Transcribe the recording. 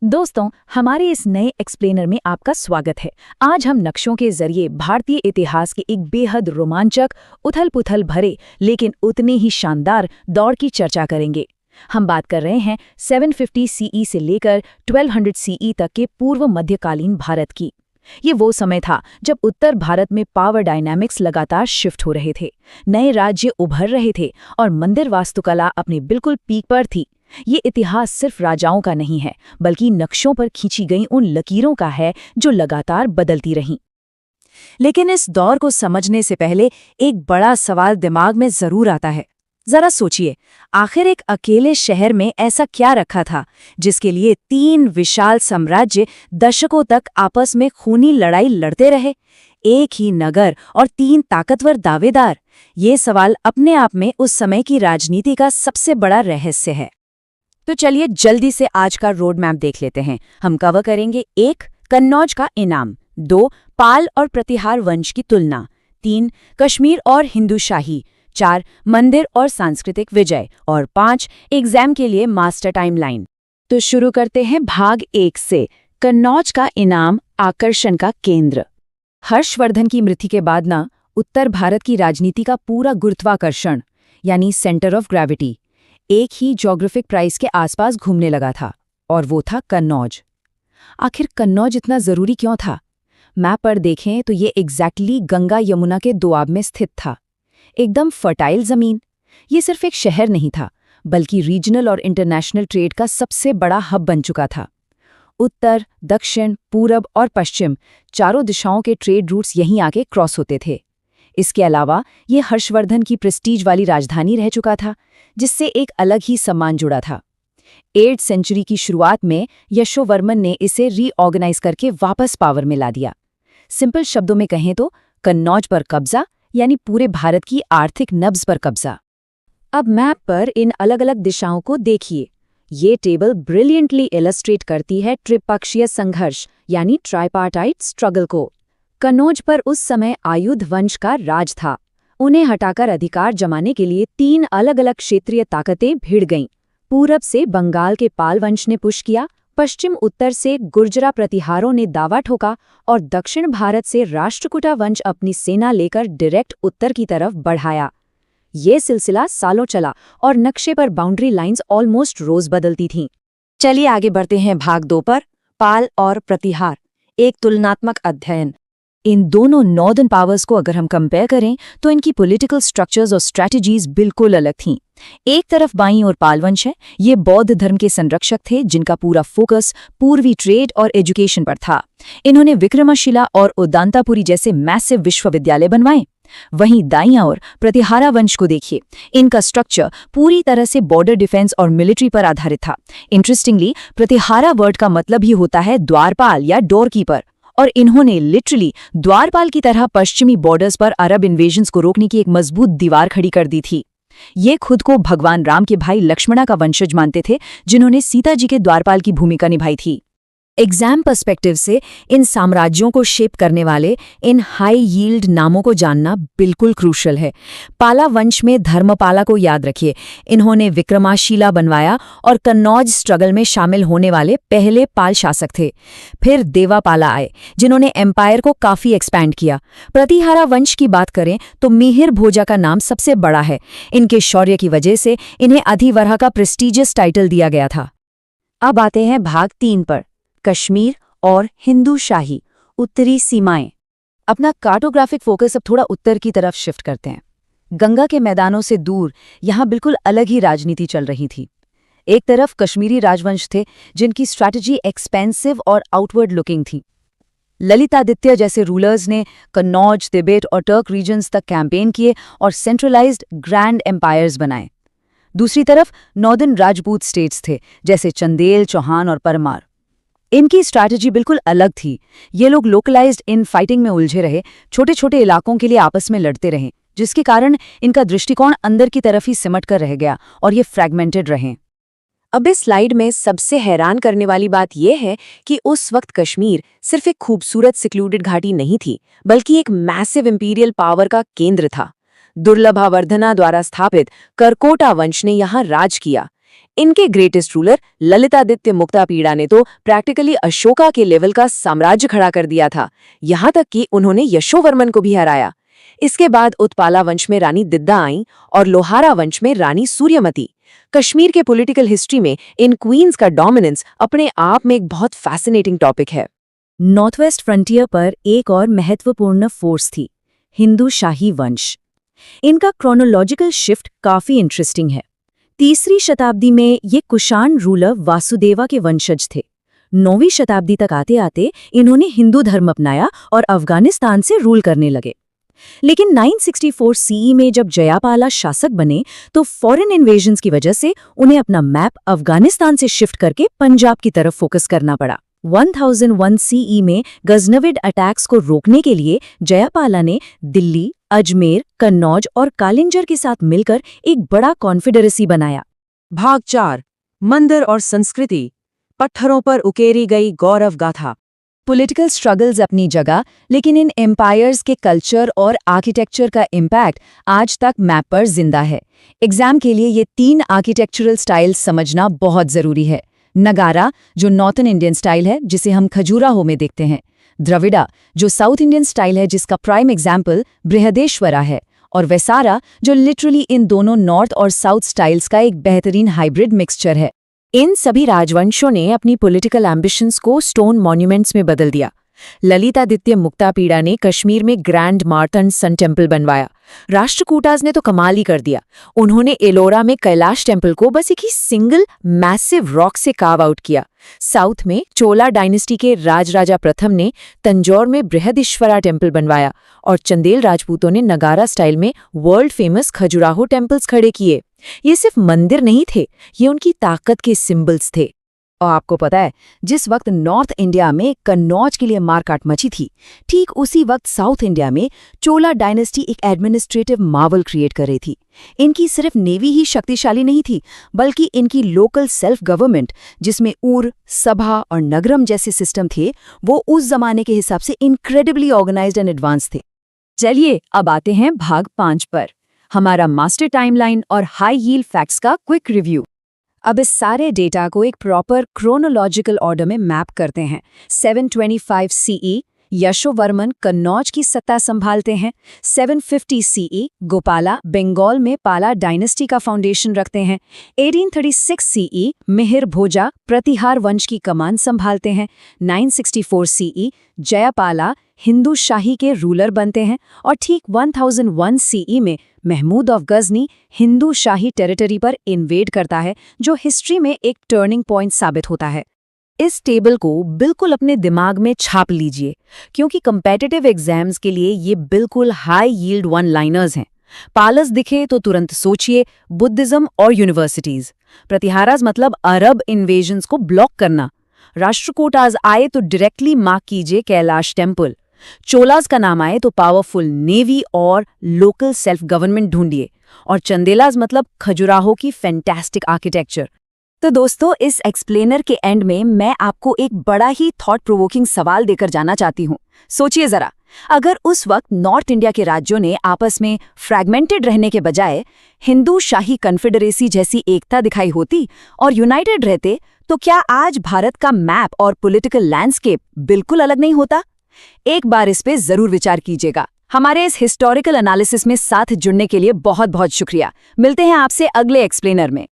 दोस्तों, हमारे इस नए एक्सप्लेनर में आपका स्वागत है। आज हम नक्शों के जरिए भारतीय इतिहास के एक बेहद रोमांचक, उथल-पुथल भरे लेकिन उतने ही शानदार दौर की चर्चा करेंगे। हम बात कर रहे हैं 750 सीई से लेकर 1200 सीई तक के पूर्व मध्यकालीन भारत की। ये वो समय था जब उत्तर भारत में पावर डायनामिक्स लगातार शिफ्ट हो रहे थे, नए राज्य उभर रहे थे और मंदिर वास्तुकला अपने बिल्कुल पीक पर थी। ये इतिहास सिर्फ राजाओं का नहीं है, बल्कि नक्शों पर खींची गई उन लकीरों का है जो लगातार बदलती रहीं। लेकिन इस दौर को समझने से पहले एक बड़ा सवाल दिमाग में जरूर आता है। जरा सोचिए, आखिर एक अकेले शहर में ऐसा क्या रखा था जिसके लिए 3 विशाल साम्राज्य दशकों तक आपस में खूनी लड़ाई लड़ते रहे? एक ही नगर और 3 ताकतवर दावेदार। ये सवाल अपने आप में उस समय की राजनीति का सबसे बड़ा रहस्य है। तो चलिए जल्दी से आज का रोड मैप देख लेते हैं। हम कवर करेंगे 1 कन्नौज का इनाम, 2 पाल और प्रतिहार वंश की तुलना, 3 कश्मीर और हिंदू शाही, 4 मंदिर और सांस्कृतिक विजय और 5 एग्जाम के लिए मास्टर टाइमलाइन। तो शुरू करते हैं भाग 1 से, कन्नौज का इनाम, आकर्षण का केंद्र। हर्षवर्धन की मृत्यु के बाद ना उत्तर भारत की राजनीति का पूरा गुरुत्वाकर्षण यानी सेंटर ऑफ ग्रेविटी एक ही ज्योग्राफिक प्राइस के आसपास घूमने लगा था, और वो था कन्नौज। आखिर कन्नौज इतना जरूरी क्यों था? मैप पर देखें तो ये एग्जैक्टली गंगा यमुना के दोआब में स्थित था। एकदम फर्टाइल जमीन। ये सिर्फ एक शहर नहीं था, बल्कि रीजनल और इंटरनेशनल ट्रेड का सबसे बड़ा हब बन चुका था। उत्तर, दक्षिण, पूरब और पश्चिम चारों दिशाओं के ट्रेड रूट्स यहीं आके क्रॉस होते थे। इसके अलावा ये हर्षवर्धन की प्रेस्टीज वाली राजधानी रह चुका था, जिससे एक अलग ही सम्मान जुड़ा था। 8th सेंचुरी की शुरुआत में यशोवर्मन ने इसे रीऑर्गेनाइज करके वापस पावर में ला दिया। सिंपल शब्दों में कहें तो कन्नौज पर कब्जा यानी पूरे भारत की आर्थिक नब्ज पर कब्जा। अब मैप पर इन अलग अलग दिशाओं को देखिए। ये टेबल ब्रिलियंटली इलस्ट्रेट करती है त्रिपक्षीय संघर्ष यानी ट्राइपार्टाइट स्ट्रगल को। कन्नौज पर उस समय आयुध वंश का राज था। उन्हें हटाकर अधिकार जमाने के लिए 3 अलग अलग क्षेत्रीय ताकतें भिड़ गईं। पूरब से बंगाल के पाल वंश ने पुश किया, पश्चिम उत्तर से गुर्जरा प्रतिहारों ने दावा ठोका और दक्षिण भारत से राष्ट्रकूटा वंश अपनी सेना लेकर डायरेक्ट उत्तर की तरफ बढ़ाया। ये सिलसिला सालों चला और नक्शे पर बाउंड्री लाइंस ऑलमोस्ट रोज बदलती थीं। चलिए आगे बढ़ते हैं भाग 2 पर, पाल और प्रतिहार, एक तुलनात्मक अध्ययन। इन दोनों नॉर्दर्न पावर्स को अगर हम कंपेयर करें तो इनकी पॉलिटिकल स्ट्रक्चर्स और स्ट्रैटेजीज बिल्कुल अलग थीं। एक तरफ बाईं ओर पाल वंश है। ये बौद्ध धर्म के संरक्षक थे जिनका पूरा फोकस पूर्वी ट्रेड और एजुकेशन पर था। इन्होंने विक्रमशिला और उदांतापुरी जैसे मैसिव विश्वविद्यालय बनवाए। वहीं दाईं ओर प्रतिहारा वंश को देखिए। इनका स्ट्रक्चर पूरी तरह से बॉर्डर डिफेंस और मिलिट्री पर आधारित था। इंटरेस्टिंगली, प्रतिहारा वर्ड का मतलब ही होता है द्वारपाल या डोरकीपर, और इन्होंने लिटरली द्वारपाल की तरह पश्चिमी बॉर्डर्स पर अरब इन्वेजन्स को रोकने की एक मजबूत दीवार खड़ी कर दी थी। ये खुद को भगवान राम के भाई लक्ष्मणा का वंशज मानते थे, जिन्होंने सीता जी के द्वारपाल की भूमिका निभाई थी। एग्जाम पर्सपेक्टिव से इन साम्राज्यों को शेप करने वाले इन हाई यील्ड नामों को जानना बिल्कुल क्रूशल है। पाला वंश में धर्मपाला को याद रखिए। इन्होंने विक्रमाशिला बनवाया और कन्नौज स्ट्रगल में शामिल होने वाले पहले पाल शासक थे। फिर देवापाला आए, जिन्होंने एम्पायर को काफी एक्सपैंड किया। प्रतिहारा वंश की बात करें तो मिहिर भोजा का नाम सबसे बड़ा है। इनके शौर्य की वजह से इन्हें अधिवरह का प्रेस्टीजियस टाइटल दिया गया था। अब आते हैं भाग 3 पर, कश्मीर और हिंदू शाही, उत्तरी सीमाएं। अपना कार्टोग्राफिक फोकस अब थोड़ा उत्तर की तरफ शिफ्ट करते हैं। गंगा के मैदानों से दूर यहाँ बिल्कुल अलग ही राजनीति चल रही थी। एक तरफ कश्मीरी राजवंश थे जिनकी स्ट्रैटेजी एक्सपेंसिव और आउटवर्ड लुकिंग थी। ललितादित्य जैसे रूलर्स ने कन्नौज, तिब्बत और टर्क रीजन्स तक कैंपेन किए और सेंट्रलाइज्ड ग्रैंड एम्पायर्स बनाए। दूसरी तरफ नॉर्दर्न राजपूत स्टेट्स थे, जैसे चंदेल, चौहान और परमार। इनकी स्ट्रैटेजी बिल्कुल अलग थी। ये लोग लोकलाइज्ड इन फाइटिंग में उलझे रहे, छोटे छोटे इलाकों के लिए आपस में लड़ते रहे, जिसके कारण इनका दृष्टिकोण अंदर की तरफ ही सिमट कर रह गया और ये फ्रैगमेंटेड रहे। अब इस स्लाइड में सबसे हैरान करने वाली बात यह है कि उस वक्त कश्मीर सिर्फ एक खूबसूरत सिक्लूडेड घाटी नहीं थी, बल्कि एक मैसिव इंपीरियल पावर का केंद्र था। दुर्लभावर्धना द्वारा स्थापित करकोटा वंश ने यहाँ राज किया। इनके ग्रेटेस्ट रूलर ललितादित्य मुक्तापीड़ा ने तो प्रैक्टिकली अशोका के लेवल का साम्राज्य खड़ा कर दिया था, यहाँ तक कि उन्होंने यशोवर्मन को भी हराया। इसके बाद उत्पाला वंश में रानी दिद्दा आईं और लोहारा वंश में रानी सूर्यमती। कश्मीर के पॉलिटिकल हिस्ट्री में इन क्वींस का डोमिनेंस अपने आप में एक बहुत फैसिनेटिंग टॉपिक है। नॉर्थवेस्ट फ्रंटियर पर एक और महत्वपूर्ण फोर्स थी, हिंदू शाही वंश। इनका क्रोनोलॉजिकल शिफ्ट काफी इंटरेस्टिंग है। 3वीं शताब्दी में ये कुषाण रूलर वासुदेवा के वंशज थे। 9वीं शताब्दी तक आते आते इन्होंने हिंदू धर्म अपनाया और अफगानिस्तान से रूल करने लगे। लेकिन 964 सीई में जब जयापाला शासक बने तो फॉरेन इन्वेजन्स की वजह से उन्हें अपना मैप अफगानिस्तान से शिफ्ट करके पंजाब की तरफ फोकस करना पड़ा। 1001 सीई में गजनविड अटैक्स को रोकने के लिए जयापाला ने दिल्ली, अजमेर, कन्नौज और कालिंजर के साथ मिलकर एक बड़ा कॉन्फेडरेसी बनाया। भाग 4, मंदिर और संस्कृति, पत्थरों पर उकेरी गई गौरव गाथा। पॉलिटिकल स्ट्रगल्स अपनी जगह, लेकिन इन एम्पायर्स के कल्चर और आर्किटेक्चर का इम्पैक्ट आज तक मैप पर जिंदा है। एग्जाम के लिए ये 3 आर्किटेक्चरल स्टाइल्स समझना बहुत जरूरी है। नगारा, जो नॉर्थन इंडियन स्टाइल है जिसे हम खजुराहो में देखते हैं। द्रविड़ा, जो साउथ इंडियन स्टाइल है जिसका प्राइम एग्जाम्पल बृहदेश्वरा है। और वैसारा, जो लिटरली इन दोनों नॉर्थ और साउथ स्टाइल्स का एक बेहतरीन हाइब्रिड मिक्सचर है। इन सभी राजवंशों ने अपनी पॉलिटिकल एम्बिशंस को स्टोन मॉन्यूमेंट्स में बदल दिया। ललितादित्य मुक्तापीड़ा ने कश्मीर में ग्रैंड मार्तंड सन टेम्पल बनवाया। राष्ट्रकूटाज ने तो कमाल ही कर दिया। उन्होंने एलोरा में कैलाश टेम्पल को बस एक ही सिंगल मैसिव रॉक से कार्व आउट किया। साउथ में चोला डायनेस्टी के राजराजा प्रथम ने तंजौर में बृहदीश्वरा टेम्पल बनवाया और चंदेल राजपूतों ने नगारा स्टाइल में वर्ल्ड फेमस खजुराहो टेम्पल्स खड़े किए। ये सिर्फ मंदिर नहीं थे, ये उनकी ताकत के सिंबल्स थे। और आपको पता है, जिस वक्त नॉर्थ इंडिया में कन्नौज के लिए मारकाट मची थी, ठीक उसी वक्त साउथ इंडिया में चोला डायनेस्टी एक एडमिनिस्ट्रेटिव मार्वल क्रिएट कर रही थी। इनकी सिर्फ नेवी ही शक्तिशाली नहीं थी, बल्कि इनकी लोकल सेल्फ गवर्नमेंट, जिसमें ऊर, सभा और नगरम जैसे सिस्टम थे, वो उस जमाने के हिसाब से इनक्रेडिबली ऑर्गेनाइज्ड एंड एडवांस थे। चलिए अब आते हैं भाग 5 पर, हमारा मास्टर टाइमलाइन और हाई यील्ड फैक्ट्स का क्विक रिव्यू। अब इस सारे डेटा को एक प्रॉपर क्रोनोलॉजिकल ऑर्डर में मैप करते हैं। 725 सीई यशोवर्मन कन्नौज की सत्ता संभालते हैं। 750 सीई गोपाला बंगाल में पाला डायनेस्टी का फाउंडेशन रखते हैं। 1836 सीई मिहिर भोजा प्रतिहार वंश की कमान संभालते हैं। 964 सीई जयापाला हिंदू शाही के रूलर बनते हैं और ठीक 1001 सीई में महमूद ऑफ गजनी हिंदू शाही टेरिटरी पर इन्वेड करता है, जो हिस्ट्री में एक टर्निंग पॉइंट साबित होता है। इस टेबल को बिल्कुल अपने दिमाग में छाप लीजिए, क्योंकि कम्पेटिटिव एग्जाम्स के लिए ये बिल्कुल हाई यील्ड वन लाइनर्स हैं। पालस दिखे तो तुरंत सोचिए बुद्धिज्म और यूनिवर्सिटीज। प्रतिहाराज मतलब अरब इन्वेजन्स को ब्लॉक करना। राष्ट्रकूटाज आए तो डायरेक्टली मार्क कीजिए कैलाश टेम्पल। चोलाज का नाम आए तो पावरफुल नेवी और लोकल सेल्फ गवर्नमेंट ढूंढिए। और चंदेलाज मतलब खजुराहो की फैंटास्टिक आर्किटेक्चर। तो दोस्तों, इस एक्सप्लेनर के एंड में मैं आपको एक बड़ा ही थॉट प्रोवोकिंग सवाल देकर जाना चाहती हूँ। सोचिए जरा, अगर उस वक्त नॉर्थ इंडिया के राज्यों ने आपस में फ्रैगमेंटेड रहने के बजाय हिंदू शाही कन्फेडरेसी जैसी एकता दिखाई होती और यूनाइटेड रहते, तो क्या आज भारत का मैप और पॉलिटिकल लैंडस्केप बिल्कुल अलग नहीं होता? एक बार इस पे जरूर विचार कीजिएगा। हमारे इस हिस्टोरिकल एनालिसिस में साथ जुड़ने के लिए बहुत बहुत शुक्रिया। मिलते हैं आपसे अगले एक्सप्लेनर में।